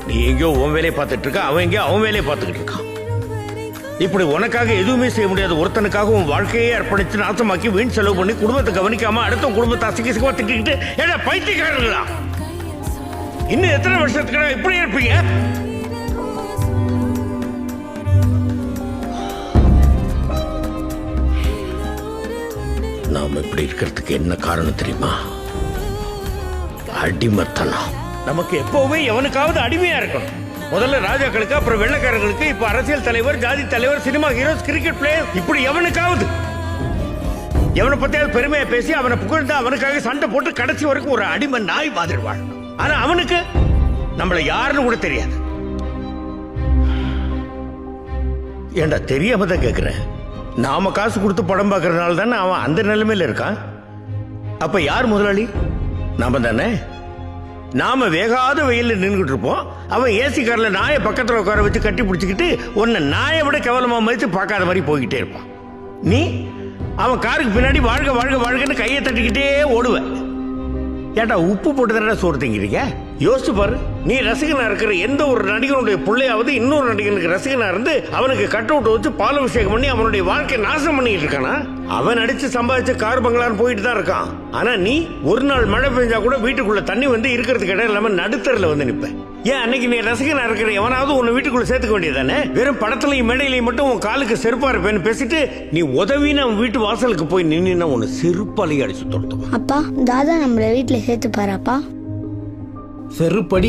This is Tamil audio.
நீ எங்கேயோ உன் வேலையை பார்த்துட்டு இருக்க, அவன் எங்கேயோ அவன் வேலையை பார்த்துக்கிட்டு இருக்கான். இப்படி உனக்காக எதுவுமே செய்ய முடியாத ஒருத்தனுக்காக உன் வாழ்க்கையே அர்ப்பணித்து நாசமாக்கி வீண் செலவு பண்ணி குடும்பத்தை கவனிக்காம அடுத்த குடும்பத்தை அசிங்கமா திட்டிக்கிட்டு ஏடா பைத்தியக்காரங்களா, இன்னும் எத்தனை வருஷத்துக்கு இப்படி இருப்பீங்க? நாம இப்படி இருக்கிறதுக்கு என்ன காரணம் தெரியுமா? அடிமத்தனம். நமக்கு எப்பவுமே எவனுக்காவது அடிமையா இருக்கணும். முதல்ல ராஜாக்களுக்கு, அப்புறம் வெள்ளக்காரர்களுக்கு, இப்ப அரசியல் தலைவர், ஜாதி தலைவர், சினிமா ஹீரோஸ், கிரிக்கெட் பிளேயர், இப்படி எவனுக்காவது எவனை பத்தியாவது பெருமையா பேசி அவனை புகழ்ந்து அவனுக்காக சண்டை போட்டு கடைசி வரைக்கும் ஒரு அடிமை நாய் மாதிரி வாழணும். ஆனா அவனுக்கு நம்மள யாருன்னு கூட தெரியாது. ஏண்டா தெரியாம தான் கேட்கிறேன். நாம காசு கொடுத்து படம் பார்க்கறதுனால தானே அவன் அந்த நிலைமையில இருக்கான். அப்ப யார் முதலாளி? நாம தானே. நாம வேகாத வெயில நின்றுட்டு இருப்போம், அவன் ஏசி கார்ல நாயை பக்கத்துல உட்கார வச்சு கட்டி பிடிச்சிக்கிட்டு உன்னை நாயை விட கேவலமா மதித்து பார்க்காத மாதிரி போய்கிட்டே இருப்பான். நீ அவன் காருக்கு பின்னாடி வாழ்க வாழ்க வாழ்கன்னு கையை தட்டிக்கிட்டே ஓடுவ. ஏட்டா உப்பு போட்டு தானே சோறு திங்கிறீங்க? யோசிச்சு பாரு. நீ ரசிகனா இருக்கிற எந்த ஒரு நடிகனுடைய பிள்ளையாவது இன்னொரு நடிகனுக்கு ரசிகனா இருந்து அவனுக்கு கட் அவுட் வச்சு பாலாபிஷேகம் பண்ணி அவனுடைய வாழ்க்கையை நாசம் பண்ணிட்டு இருக்கானா? அவன் அடிச்சு சம்பாதிச்ச கார் பங்களான்னு போயிட்டு தான் இருக்கான். ஆனா நீ ஒரு நாள் மழை பெஞ்சா கூட வீட்டுக்குள்ள தண்ணி வந்து இருக்கிறதுக்கு இடம் இல்லாம நடுத்தரில் வந்து நிப்ப. ஏன் அன்னைக்கு நீ ரசிகனா இருக்கிற எவனாவது உன்னை வீட்டுக்குள்ள சேர்த்துக்க வேண்டியதானே? வெறும் படத்துலையும் மேடையிலையும் மட்டும் உன் காலுக்கு செருப்பா இருப்பேன்னு பேசிட்டு நீ உதவின்னு அவன் வீட்டு வாசலுக்கு போய் நின்னா உன்னை செருப்பாலேயே அடிச்சு தொடுத்துவான். அப்பா, தாதா நம்மள வீட்டுல சேர்த்து பாராப்பா. செருப்படி